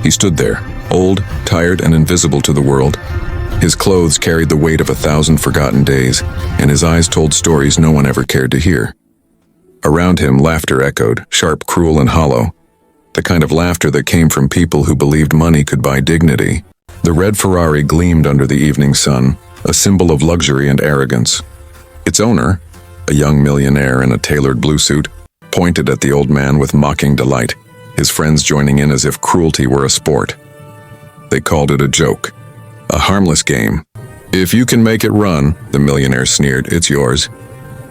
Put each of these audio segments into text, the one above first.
He stood there, old, tired, and invisible to the world. His clothes carried the weight of 1,000 forgotten days, and his eyes told stories no one ever cared to hear. Around him, laughter echoed, sharp, cruel, and hollow. The kind of laughter that came from people who believed money could buy dignity. The red Ferrari gleamed under the evening sun, a symbol of luxury and arrogance. Its owner, a young millionaire in a tailored blue suit, pointed at the old man with mocking delight, his friends joining in as if cruelty were a sport. They called it a joke, a harmless game. "If you can make it run," the millionaire sneered, "it's yours."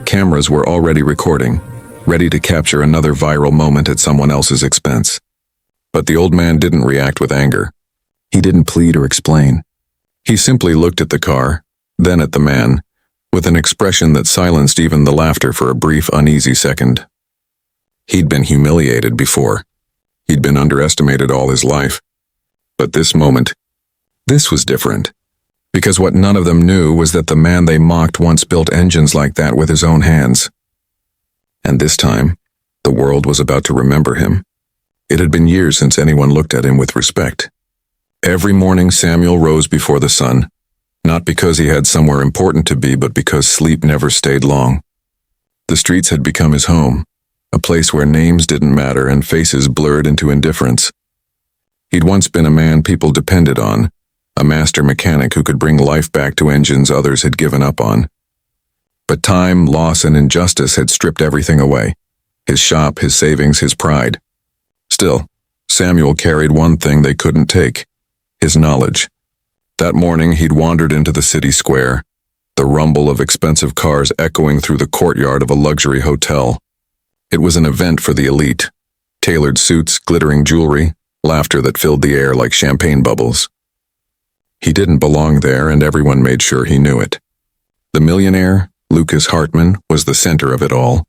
Cameras were already recording, ready to capture another viral moment at someone else's expense. But the old man didn't react with anger. He didn't plead or explain. He simply looked at the car, then at the man, with an expression that silenced even the laughter for a brief, uneasy second. He'd been humiliated before. He'd been underestimated all his life. But this moment, this was different. Because what none of them knew was that the man they mocked once built engines like that with his own hands. And this time, the world was about to remember him. It had been years since anyone looked at him with respect. Every morning Samuel rose before the sun, not because he had somewhere important to be, but because sleep never stayed long. The streets had become his home, a place where names didn't matter and faces blurred into indifference. He'd once been a man people depended on, a master mechanic who could bring life back to engines others had given up on. But time, loss, and injustice had stripped everything away. His shop, his savings, his pride. Still, Samuel carried one thing they couldn't take: his knowledge. That morning he'd wandered into the city square, the rumble of expensive cars echoing through the courtyard of a luxury hotel. It was an event for the elite. Tailored suits, glittering jewelry, laughter that filled the air like champagne bubbles. He didn't belong there, and everyone made sure he knew it. The millionaire, Lucas Hartman, was the center of it all.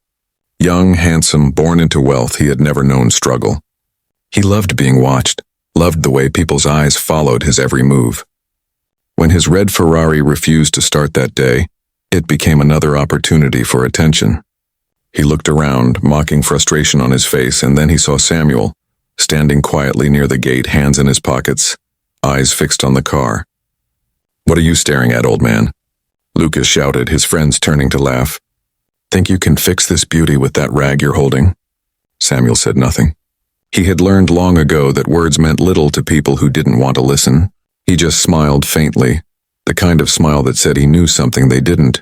Young, handsome, born into wealth, he had never known struggle. He loved being watched, loved the way people's eyes followed his every move. When his red Ferrari refused to start that day, it became another opportunity for attention. He looked around, mocking frustration on his face, and then he saw Samuel, standing quietly near the gate, hands in his pockets, eyes fixed on the car. "What are you staring at, old man?" Lucas shouted, his friends turning to laugh. "Think you can fix this beauty with that rag you're holding?" Samuel said nothing. He had learned long ago that words meant little to people who didn't want to listen. He just smiled faintly, the kind of smile that said he knew something they didn't.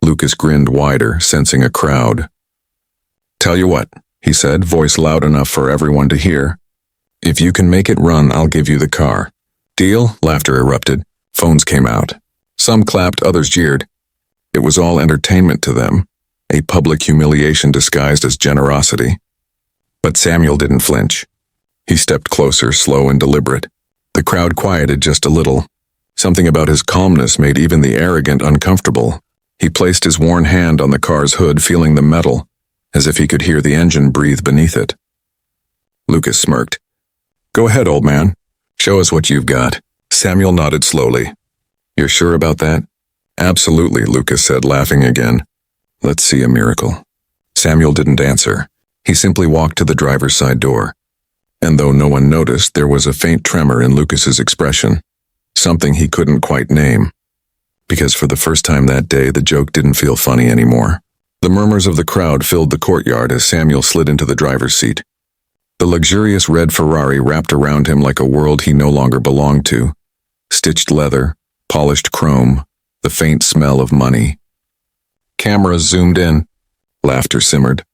Lucas grinned wider, sensing a crowd. "Tell you what," he said, voice loud enough for everyone to hear. "If you can make it run, I'll give you the car." "Deal?" Laughter erupted. Phones came out. Some clapped, others jeered. It was all entertainment to them, a public humiliation disguised as generosity. But Samuel didn't flinch. He stepped closer, slow and deliberate. The crowd quieted just a little. Something about his calmness made even the arrogant uncomfortable. He placed his worn hand on the car's hood, feeling the metal, as if he could hear the engine breathe beneath it. Lucas smirked. "Go ahead, old man. Show us what you've got." Samuel nodded slowly. "You're sure about that?" "Absolutely," Lucas said, laughing again. "Let's see a miracle." Samuel didn't answer. He simply walked to the driver's side door. And though no one noticed, there was a faint tremor in Lucas's expression, something he couldn't quite name. Because for the first time that day, the joke didn't feel funny anymore. The murmurs of the crowd filled the courtyard as Samuel slid into the driver's seat. The luxurious red Ferrari wrapped around him like a world he no longer belonged to. Stitched leather, polished chrome, the faint smell of money. Cameras zoomed in. Laughter simmered.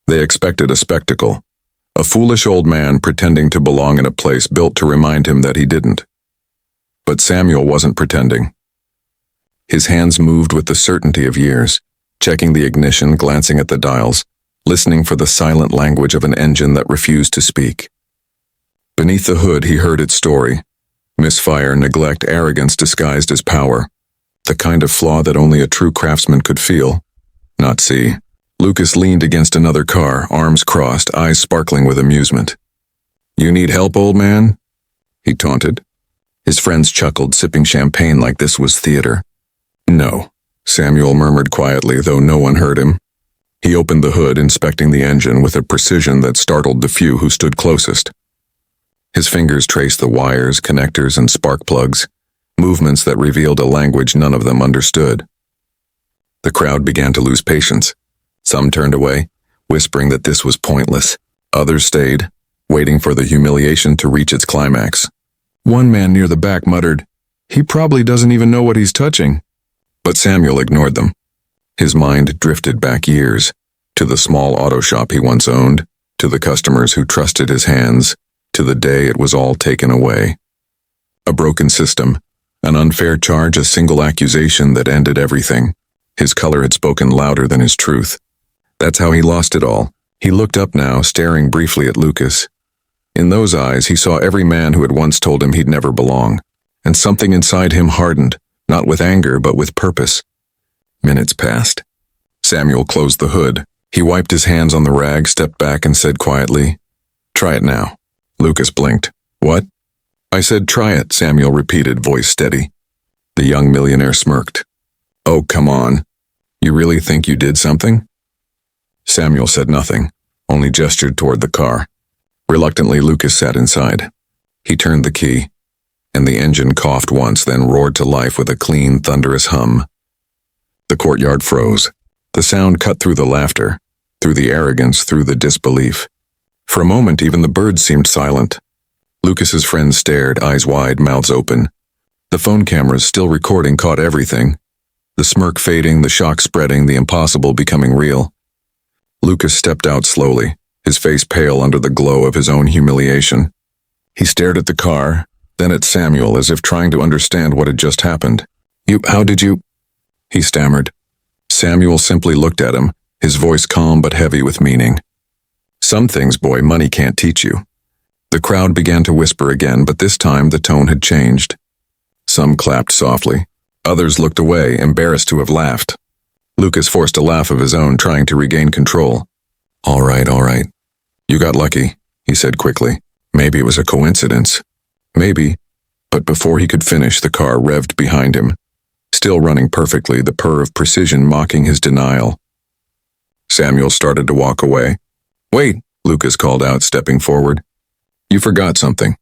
They expected a spectacle. A foolish old man pretending to belong in a place built to remind him that he didn't. But Samuel wasn't pretending. His hands moved with the certainty of years, checking the ignition, glancing at the dials, listening for the silent language of an engine that refused to speak. Beneath the hood, he heard its story. Misfire, neglect, arrogance disguised as power. The kind of flaw that only a true craftsman could feel, not see. Lucas leaned against another car, arms crossed, eyes sparkling with amusement. "You need help, old man?" he taunted. His friends chuckled, sipping champagne like this was theater. "No," Samuel murmured quietly, though no one heard him. He opened the hood, inspecting the engine with a precision that startled the few who stood closest. His fingers traced the wires, connectors, and spark plugs, movements that revealed a language none of them understood. The crowd began to lose patience. Some turned away, whispering that this was pointless. Others stayed, waiting for the humiliation to reach its climax. One man near the back muttered, "He probably doesn't even know what he's touching." But Samuel ignored them. His mind drifted back years, to the small auto shop he once owned, to the customers who trusted his hands, to the day it was all taken away. A broken system, an unfair charge, a single accusation that ended everything. His color had spoken louder than his truth. That's how he lost it all. He looked up now, staring briefly at Lucas. In those eyes, he saw every man who had once told him he'd never belong, and something inside him hardened, not with anger, but with purpose. Minutes passed. Samuel closed the hood. He wiped his hands on the rag, stepped back, and said quietly, "Try it now." Lucas blinked. "What?" "I said try it," Samuel repeated, voice steady. The young millionaire smirked. "Oh, come on. You really think you did something?" Samuel said nothing, only gestured toward the car. Reluctantly, Lucas sat inside. He turned the key, and the engine coughed once, then roared to life with a clean, thunderous hum. The courtyard froze. The sound cut through the laughter, through the arrogance, through the disbelief. For a moment, even the birds seemed silent. Lucas's friends stared, eyes wide, mouths open. The phone cameras, still recording, caught everything. The smirk fading, the shock spreading, the impossible becoming real. Lucas stepped out slowly, his face pale under the glow of his own humiliation. He stared at the car, then at Samuel, as if trying to understand what had just happened. How did you?" he stammered. Samuel simply looked at him, his voice calm but heavy with meaning. "Some things, boy, money can't teach you." The crowd began to whisper again, but this time the tone had changed. Some clapped softly. Others looked away, embarrassed to have laughed. Lucas forced a laugh of his own, trying to regain control. All right. You got lucky," he said quickly. "Maybe it was a coincidence. Maybe." But before he could finish, the car revved behind him. Still running perfectly, the purr of precision mocking his denial. Samuel started to walk away. "Wait," Lucas called out, stepping forward. "You forgot something."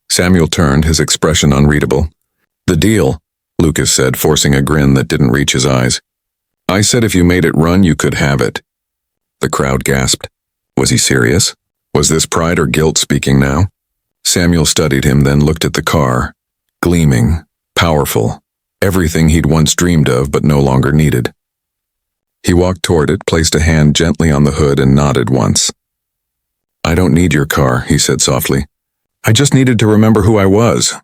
Samuel turned, his expression unreadable. "The deal," Lucas said, forcing a grin that didn't reach his eyes. "I said if you made it run, you could have it." The crowd gasped. Was he serious? Was this pride or guilt speaking now? Samuel studied him, then looked at the car. Gleaming, powerful, everything he'd once dreamed of but no longer needed. He walked toward it, placed a hand gently on the hood, and nodded once. "I don't need your car," he said softly. "I just needed to remember who I was."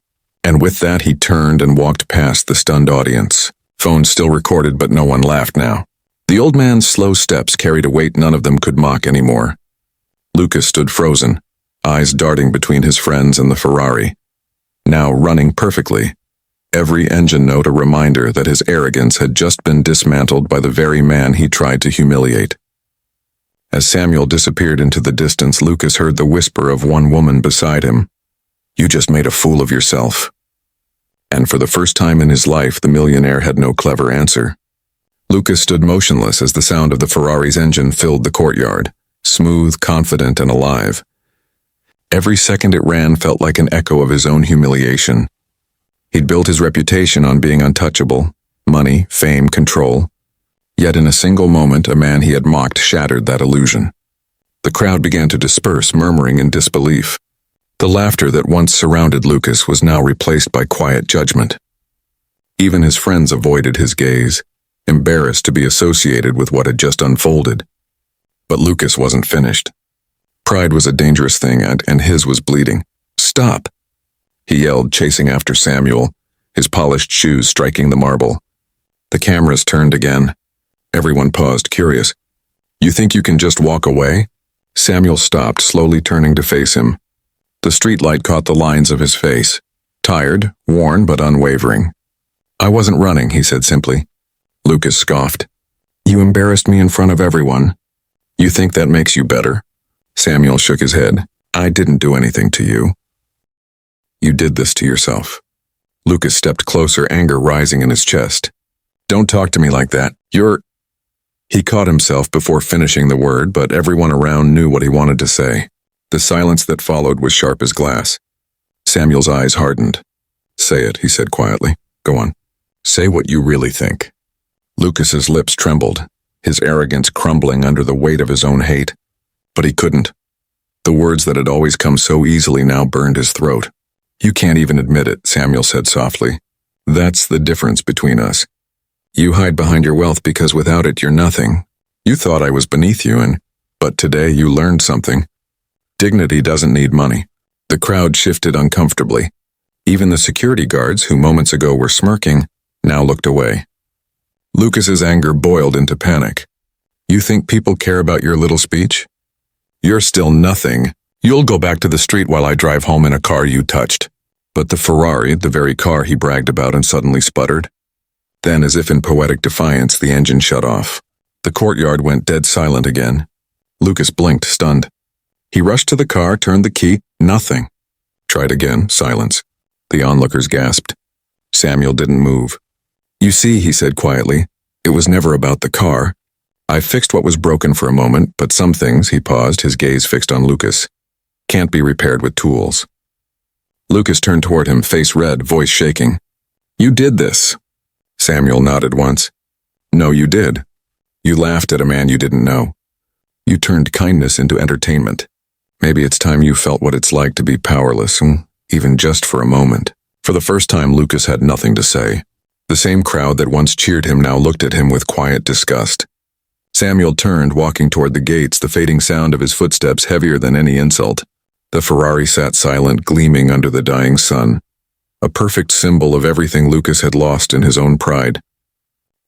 And with that, he turned and walked past the stunned audience. Phone still recorded, but no one laughed now. The old man's slow steps carried a weight none of them could mock anymore. Lucas stood frozen, eyes darting between his friends and the Ferrari. Now running perfectly. Every engine note a reminder that his arrogance had just been dismantled by the very man he tried to humiliate. As Samuel disappeared into the distance, Lucas heard the whisper of one woman beside him. "You just made a fool of yourself." And for the first time in his life, the millionaire had no clever answer. Lucas stood motionless as the sound of the Ferrari's engine filled the courtyard, smooth, confident, and alive. Every second it ran felt like an echo of his own humiliation. He'd built his reputation on being untouchable, money, fame, control. Yet in a single moment, a man he had mocked shattered that illusion. The crowd began to disperse, murmuring in disbelief. The laughter that once surrounded Lucas was now replaced by quiet judgment. Even his friends avoided his gaze, embarrassed to be associated with what had just unfolded. But Lucas wasn't finished. Pride was a dangerous thing, and his was bleeding. "Stop!" he yelled, chasing after Samuel, his polished shoes striking the marble. The cameras turned again. Everyone paused, curious. "You think you can just walk away?" Samuel stopped, slowly turning to face him. The streetlight caught the lines of his face. Tired, worn, but unwavering. "I wasn't running," he said simply. Lucas scoffed. "You embarrassed me in front of everyone. You think that makes you better?" Samuel shook his head. "I didn't do anything to you. You did this to yourself." Lucas stepped closer, anger rising in his chest. "Don't talk to me like that. You're—" He caught himself before finishing the word, but everyone around knew what he wanted to say. The silence that followed was sharp as glass. Samuel's eyes hardened. "Say it," he said quietly. "Go on. Say what you really think." Lucas's lips trembled, his arrogance crumbling under the weight of his own hate. But he couldn't. The words that had always come so easily now burned his throat. "You can't even admit it," Samuel said softly. "That's the difference between us. You hide behind your wealth because without it you're nothing. You thought I was beneath you, but today you learned something. Dignity doesn't need money." The crowd shifted uncomfortably. Even the security guards, who moments ago were smirking, now looked away. Lucas's anger boiled into panic. "You think people care about your little speech? You're still nothing. You'll go back to the street while I drive home in a car you touched." But the Ferrari, the very car he bragged about and suddenly sputtered. Then, as if in poetic defiance, the engine shut off. The courtyard went dead silent again. Lucas blinked, stunned. He rushed to the car, turned the key. Nothing. Tried again. Silence. The onlookers gasped. Samuel didn't move. "You see," he said quietly, "it was never about the car. I fixed what was broken for a moment, but some things," he paused, his gaze fixed on Lucas, "can't be repaired with tools." Lucas turned toward him, face red, voice shaking. "You did this." Samuel nodded once. "No, you did. You laughed at a man you didn't know. You turned kindness into entertainment. Maybe it's time you felt what it's like to be powerless, even just for a moment." For the first time, Lucas had nothing to say. The same crowd that once cheered him now looked at him with quiet disgust. Samuel turned, walking toward the gates, the fading sound of his footsteps heavier than any insult. The Ferrari sat silent, gleaming under the dying sun, a perfect symbol of everything Lucas had lost in his own pride.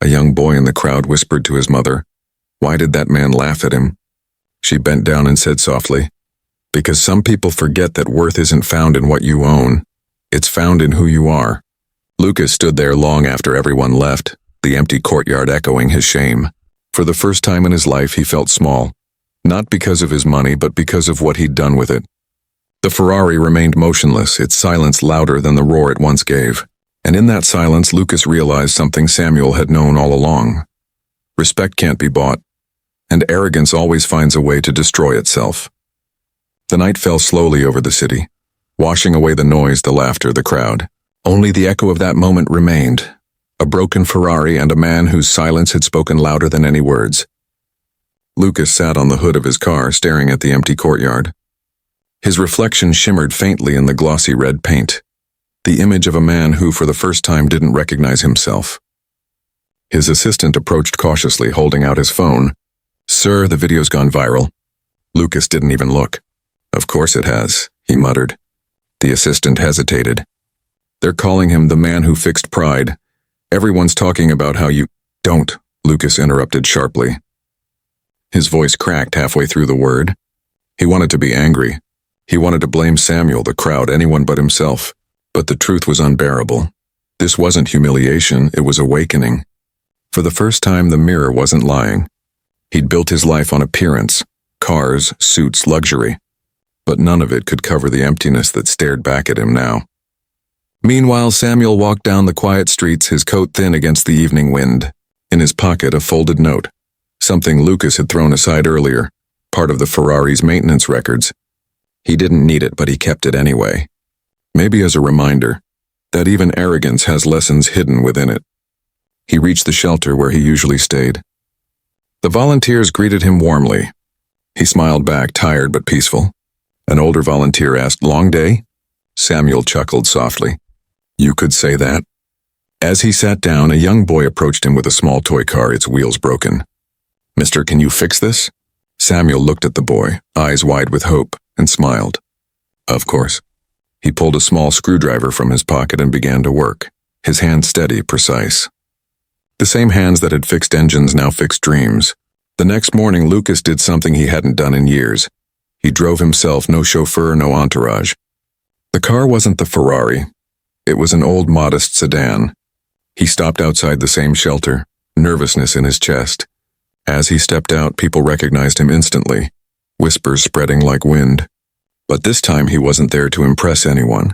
A young boy in the crowd whispered to his mother, "Why did that man laugh at him?" She bent down and said softly, "Because some people forget that worth isn't found in what you own. It's found in who you are." Lucas stood there long after everyone left, the empty courtyard echoing his shame. For the first time in his life, he felt small, not because of his money, but because of what he'd done with it. The Ferrari remained motionless, its silence louder than the roar it once gave. And in that silence, Lucas realized something Samuel had known all along. Respect can't be bought, and arrogance always finds a way to destroy itself. The night fell slowly over the city, washing away the noise, the laughter, the crowd. Only the echo of that moment remained, a broken Ferrari and a man whose silence had spoken louder than any words. Lucas sat on the hood of his car, staring at the empty courtyard. His reflection shimmered faintly in the glossy red paint, the image of a man who, for the first time, didn't recognize himself. His assistant approached cautiously, holding out his phone. "Sir, the video's gone viral." Lucas didn't even look. "Of course it has," he muttered. The assistant hesitated. "They're calling him the man who fixed pride. Everyone's talking about how you—" "Don't," Lucas interrupted sharply. His voice cracked halfway through the word. He wanted to be angry. He wanted to blame Samuel, the crowd, anyone but himself. But the truth was unbearable. This wasn't humiliation, it was awakening. For the first time, the mirror wasn't lying. He'd built his life on appearance, cars, suits, luxury. But none of it could cover the emptiness that stared back at him now. Meanwhile, Samuel walked down the quiet streets, his coat thin against the evening wind. In his pocket, a folded note. Something Lucas had thrown aside earlier, part of the Ferrari's maintenance records. He didn't need it, but he kept it anyway. Maybe as a reminder that even arrogance has lessons hidden within it. He reached the shelter where he usually stayed. The volunteers greeted him warmly. He smiled back, tired but peaceful. An older volunteer asked, "Long day?" Samuel chuckled softly. "You could say that." As he sat down, a young boy approached him with a small toy car, its wheels broken. "Mister, can you fix this?" Samuel looked at the boy, eyes wide with hope, and smiled. "Of course." He pulled a small screwdriver from his pocket and began to work, his hands steady, precise. The same hands that had fixed engines now fixed dreams. The next morning, Lucas did something he hadn't done in years. He drove himself, no chauffeur, no entourage. The car wasn't the Ferrari. It was an old, modest sedan. He stopped outside the same shelter, nervousness in his chest. As he stepped out, people recognized him instantly, whispers spreading like wind. But this time he wasn't there to impress anyone.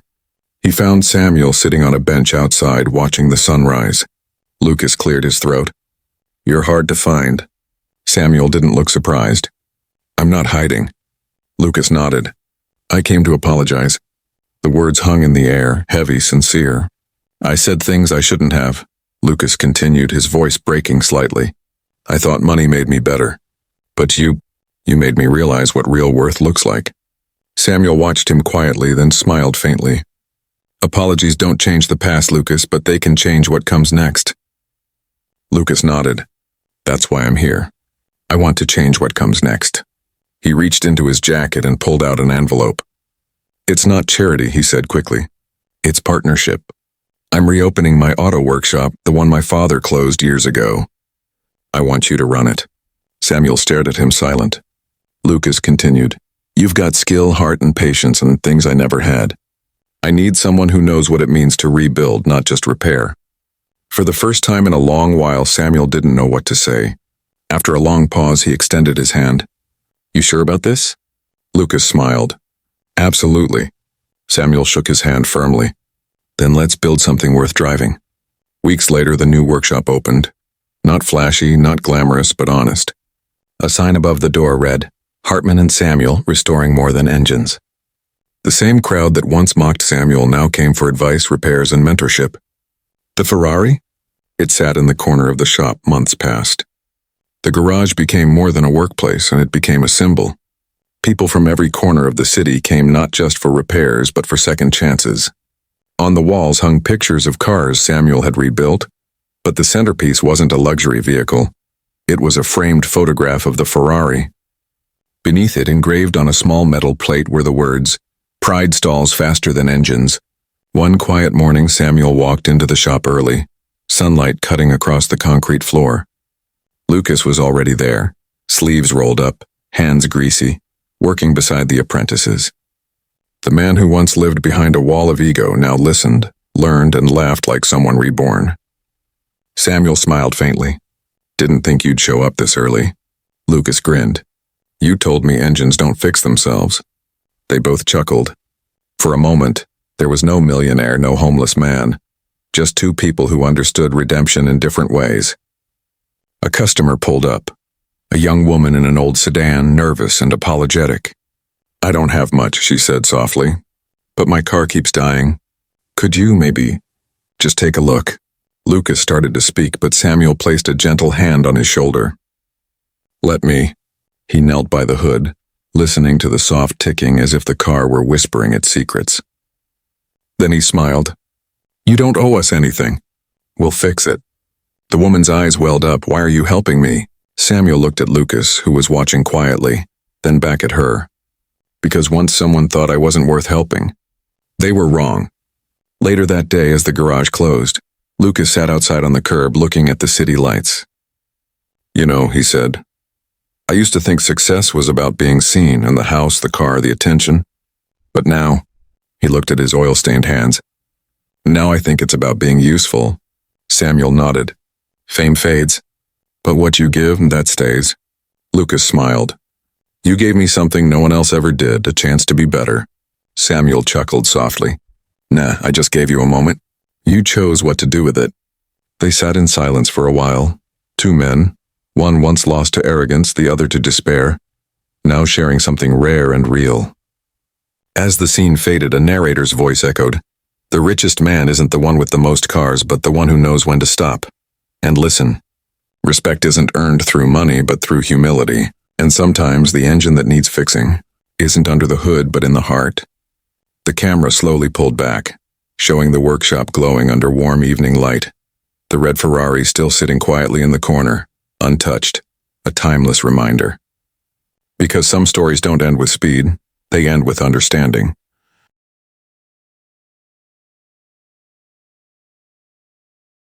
He found Samuel sitting on a bench outside, watching the sunrise. Lucas cleared his throat. "You're hard to find." Samuel didn't look surprised. "I'm not hiding." Lucas nodded. "I came to apologize. The words hung in the air, heavy, sincere. I said things I shouldn't have, Lucas continued, his voice breaking slightly. I thought money made me better. But you made me realize what real worth looks like. Samuel watched him quietly, then smiled faintly. Apologies don't change the past, Lucas, but they can change what comes next. Lucas nodded. That's why I'm here. I want to change what comes next. He reached into his jacket and pulled out an envelope. It's not charity, he said quickly. It's partnership. I'm reopening my auto workshop, the one my father closed years ago. I want you to run it. Samuel stared at him, silent. Lucas continued. You've got skill, heart, and patience, and things I never had. I need someone who knows what it means to rebuild, not just repair. For the first time in a long while, Samuel didn't know what to say. After a long pause, he extended his hand. You sure about this? Lucas smiled. Absolutely. Samuel shook his hand firmly. Then let's build something worth driving. Weeks later, the new workshop opened. Not flashy, not glamorous, but honest. A sign above the door read, Hartman and Samuel, restoring more than engines. The same crowd that once mocked Samuel now came for advice, repairs, and mentorship. The Ferrari? It sat in the corner of the shop months past. The garage became more than a workplace, and it became a symbol. People from every corner of the city came not just for repairs, but for second chances. On the walls hung pictures of cars Samuel had rebuilt, but the centerpiece wasn't a luxury vehicle. It was a framed photograph of the Ferrari. Beneath it, engraved on a small metal plate, were the words, Pride stalls faster than engines. One quiet morning, Samuel walked into the shop early, sunlight cutting across the concrete floor. Lucas was already there, sleeves rolled up, hands greasy, working beside the apprentices. The man who once lived behind a wall of ego now listened, learned, and laughed like someone reborn. Samuel smiled faintly. Didn't think you'd show up this early. Lucas grinned. You told me engines don't fix themselves. They both chuckled. For a moment, there was no millionaire, no homeless man. Just two people who understood redemption in different ways. A customer pulled up. A young woman in an old sedan, nervous and apologetic. I don't have much, she said softly. But my car keeps dying. Could you, maybe, just take a look? Lucas started to speak, but Samuel placed a gentle hand on his shoulder. Let me. He knelt by the hood, listening to the soft ticking as if the car were whispering its secrets. Then he smiled. You don't owe us anything. We'll fix it. The woman's eyes welled up. Why are you helping me? Samuel looked at Lucas, who was watching quietly, then back at her. Because once someone thought I wasn't worth helping. They were wrong. Later that day, as the garage closed, Lucas sat outside on the curb looking at the city lights. You know, he said, I used to think success was about being seen, and the house, the car, the attention. But now, he looked at his oil-stained hands. Now I think it's about being useful. Samuel nodded. Fame fades. But what you give, that stays. Lucas smiled. You gave me something no one else ever did, a chance to be better. Samuel chuckled softly. Nah, I just gave you a moment. You chose what to do with it. They sat in silence for a while. Two men, one once lost to arrogance, the other to despair, now sharing something rare and real. As the scene faded, a narrator's voice echoed. The richest man isn't the one with the most cars, but the one who knows when to stop and listen. Respect isn't earned through money, but through humility. And sometimes the engine that needs fixing isn't under the hood, but in the heart. The camera slowly pulled back, showing the workshop glowing under warm evening light. The red Ferrari still sitting quietly in the corner, untouched, a timeless reminder. Because some stories don't end with speed, they end with understanding.